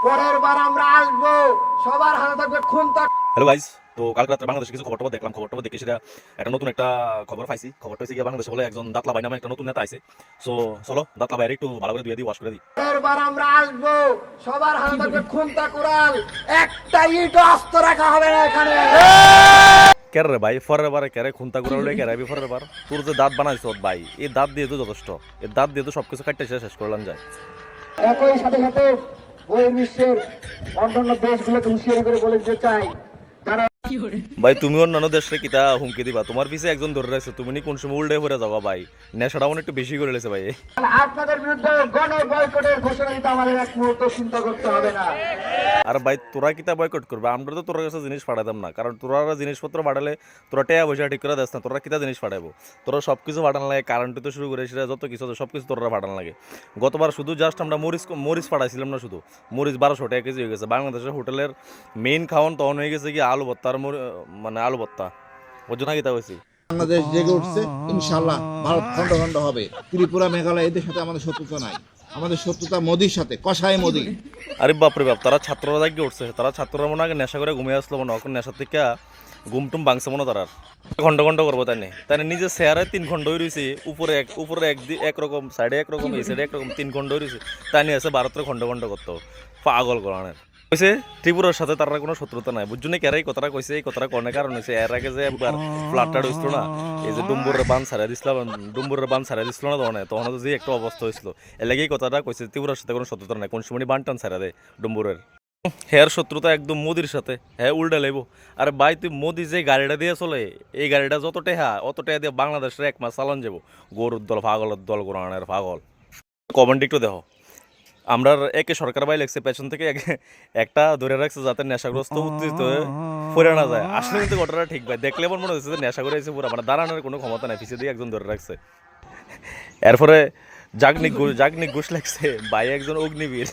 পরের বার আমরা আসবো, সবার হাতে থাকবে খুন্তা। হ্যালো গাইস, তো কালকে রাত্রে বাংলাদেশে কিছু খবর দেখলাম। খবরটা দেখে সেটা একটা নতুন একটা খবর পাইছি। খবরটা হচ্ছে গিয়ে বাংলাদেশে বলে একজন দাঁতলা ভাই নামে একটা নতুন নেতা আইছে। সো চলো দাঁতলা ভাইয়ের একটু ভালো করে ধুয়ে দিই, ওয়াশ করে দিই। পরের বার আমরা আসবো, সবার হাতে থাকবে খুন্তা কুড়াল, একটা ইট আস্ত রাখা হবে না এখানে। কেরে রে ভাই, ফরের বারে কেরে খুন্তা করে উঠে কেরে ফরের বার তোর যে দাঁত বানাইছ ভাই, এই দাঁত দিয়ে তো যথেষ্ট। এই দাঁত দিয়ে তো সবকিছু কাটতে শেষ করলাম যায়। একই সাথে সাথে বহির্বিশ্বের অন্যান্য দেশগুলোকে হুঁশিয়ারি করে বলে দিতে চাই, যারা ভাই তুমি অন্যান্য দেশে কিতা হুমকি দিবা? তোমার পিছে একজন ধরে রাখছে, তুমি নি কোন সময় উল্টে পড়ে যাবা ভাই। নেশাটা অনেক একটু বেশি করে লেছে ভাই। আপনাদের বিরুদ্ধে গণ বয়কটের ঘোষণা দিতে আমাদের এক মুহূর্ত চিন্তা করতে হবে না। আর ভাই তোরা কিতা বয়কট করবে? আমরা তো তোর কাছে জিনিস পাঠাতাম না, কারণ তোরা জিনিসপত্র পাঠালে তোরা টেয়া পয়সা ঠিক করে দেস না। তোরা কিতা জিনিস পাঠাবো? তোরা সব কিছু পাঠান লাগে, কারেন্ট তো শুরু করে সেটা যত কিছু সব কিছু তোরা পাঠান লাগে। গতবার শুধু জাস্ট আমরা মরিচ পাঠাইছিলাম না, শুধু মরিচ 1200 টাকা কেজি হয়ে গেছে। বাংলাদেশের হোটেলের মেইন খাওয়ান তখন হয়ে গেছে কি আলু ভর্তা আর মানে আলু ভর্তা। ওর জন্য কিতা হয়েছি। বাংলাদেশ জেগে উঠছে, ইনশাল্লাহ ভারত খণ্ড খণ্ড হবে। ত্রিপুরা, মেঘালয় এদের সাথে আমাদের শত্রুতা নাই, আমাদের শত্রুতা মোদির সাথে, কষায় মোদি। আরে বাপরে বাপ, তারা ছাত্ররা জাগিয়ে উঠছে। তারা ছাত্ররা মনে আগে নেশা করে ঘুমিয়ে আসলো মনে, এখন নেশার থেকে ঘুমটুম ভাঙছে মনে তারা খণ্ড খণ্ড করবো। তাই তাই নিজের চেহারে 3 খণ্ড হয়ে রয়েছে, উপরে একরকম, সাইডে একরকম, এই সাইডে একরকম, 3 খণ্ড হয়ে রয়েছে। তাই নিয়ে আছে ভারতের খণ্ড খণ্ড করতো পাগল করানের কইছে। ত্রিপুরার সাথে তার কোনো শত্রুতা নাই, বুঝছো না? কেরাই কথাটা কইছে, এই কথাটা কনে কারণ হয়েছে এর আগে যে একবার ফ্লাডটা হয়েছিল না, এই যে ডুম্বুরের বান ছাড়া দিছিল না, তখন যে একটা অবস্থা হয়েছিল। এর লাগে এই কথাটা কইছে, ত্রিপুরার সাথে কোনো শত্রুতা নাই, কোন সময় বান টান ছাড়া দেয় ডুম্বুরের। হেয়ার শত্রুতা একদম মোদির সাথে, হ্যাঁ উল্টা লাইব। আরে ভাই তুই মোদি যে গাড়িটা দিয়ে চলে, এই গাড়িটা যত টেহা অত টেহা দিয়ে বাংলাদেশের 1 মাস চালান যাবো। গরুর দল, পাগলের দল, কোরআনের পাগল। কমেন্ট একটু দেখো। আমরা একে সরকার ভাই লেগছে পেছন থেকে একটা ধরে রাখছে যাতে নেশাগ্রস্ত উত্তেজিত হয়ে পড়ে না যায়। আসলে কিন্তু ঘটনাটা ঠিক ভাই, দেখলে এমন মনে হচ্ছে যে নেশা করে এসে পুরো মানে দাঁড়ানোর কোনো ক্ষমতা নাই, পিছিয়ে দিয়ে একজন ধরে রাখছে। এরপরে জাগনিক ঘুষ লাগছে ভাই, একজন অগ্নিবীর।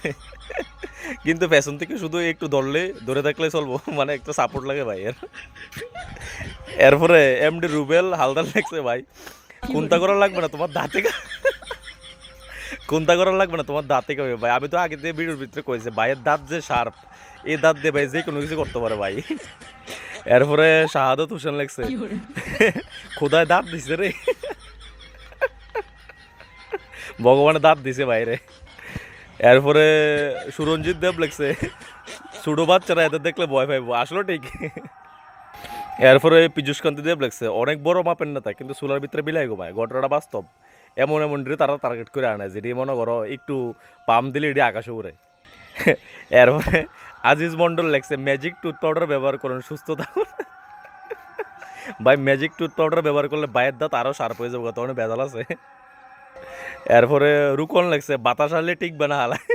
কিন্তু পেছন থেকে শুধু একটু ধরে থাকলে চলবো, মানে একটু সাপোর্ট লাগে ভাই এর। এরপরে এমডি রুবেল হালদার লাগছে ভাই, কোনটা করা লাগবে না তোমার দাঁতে কোনটা করা লাগবে না তোমার দাঁতে কবে ভাই। আমি তো আগে দিয়ে ভিডিওর ভিতরে কইছি ভাইয়ের দাঁত যে শার্প, এই দাঁত দিয়ে ভাই যে কোনো কিছু করতে পারে ভাই। এরপরে শাহাদত হোসেন লাগছে, খোদায় দাঁত দিছে রে, ভগবানের দাঁত দিছে বাইরে। এরপরে সুরঞ্জিত দেব লাগছে, ছোটো বাচ্চারা এদের দেখলে ভয় পাইবো, আসলে ঠিক। এরপরে পীযুষ কান্তি দেব লাগছে, অনেক বড় মাপের নেতা কিন্তু চুলার ভিতরে বিলাই গো ভাই, ঘটনাটা বাস্তব। এমন তারা টার্গেট করে আনে যেটি মনে করো একটু পাম দিলে এটি আকাশে উড়ে। এরপরে Aziz Mondal লেগছে, magic tooth powder ব্যবহার করুন সুস্থ থাকুন। ভাই ম্যাজিক টুথ পাউডার ব্যবহার করলে বাইয়ের দাঁত আরও শার্প হয়ে যাবে, তখন ভেজাল আছে। এরপরে রুকন লেগছে, বাতাস আনলে টিকবে না হালায়।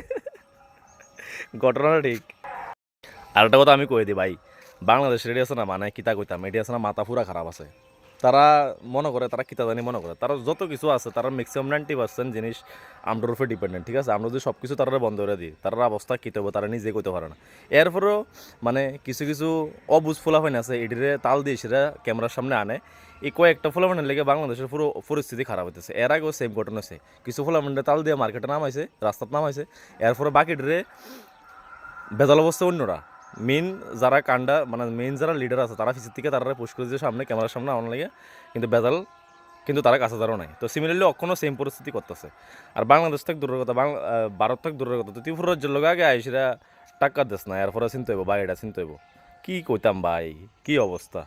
ঘটনাটা ঠিক। আরেকটা কথা আমি কই দিই ভাই, বাংলাদেশ রেডি আছে না, মানে কিতা কইতাম, এটি আছে না মাথা পুরা খারাপ আছে। তারা মনে করে, তারা কিতা জানি মনে করে, তারা যত কিছু আছে তারা ম্যাক্সিমাম 90% জিনিস আমরার উপরে ডিপেন্ডেন্ট। ঠিক আছে, আমরা যদি সব কিছু তারা বন্ধ করে দিই, তার অবস্থা কী হবে তারা নিজে কইতে পারে না। এরপরেও মানে কিছু কিছু অবুঝ ফোলাফাইন আছে, এটিরে তাল দিয়ে সেটা ক্যামেরার সামনে আনে। এই কয়েকটা ফোলাফাইনের লেগে বাংলাদেশের পুরো পরিস্থিতি খারাপ হইতেছে। এর আগেও সেম ঘটনা হয়েছে, কিছু ফোলাফাইনটা তাল দিয়ে মার্কেটে নামাইছে, রাস্তাত নামাইছে। এরপরে বাকিটিরে ভেজাল অবস্থা অন্যরা, মেন যারা কাণ্ডা মানে মেন যারা লিডার আছে তারা পিছের থেকে তারা পুশ করে দিয়ে সামনে ক্যামেরার সামনে আনার লাগে, কিন্তু বেজাল কিন্তু তারা কাছে দাঁড়াও নাই। তো সিমিলারলি অক্ষণও সেম পরিস্থিতি করতেছে। আর বাংলাদেশ থেকে দূরের কথা, ভারত থেকে দূরের কথা, তো ত্রিপুরা রাজ্যের লোক আগে আইসিরা টাক্কা দেশ না, এরপরে চিনতে হইব ভাই, এটা চিনতে হইব। কী কইতাম ভাই, কী অবস্থা।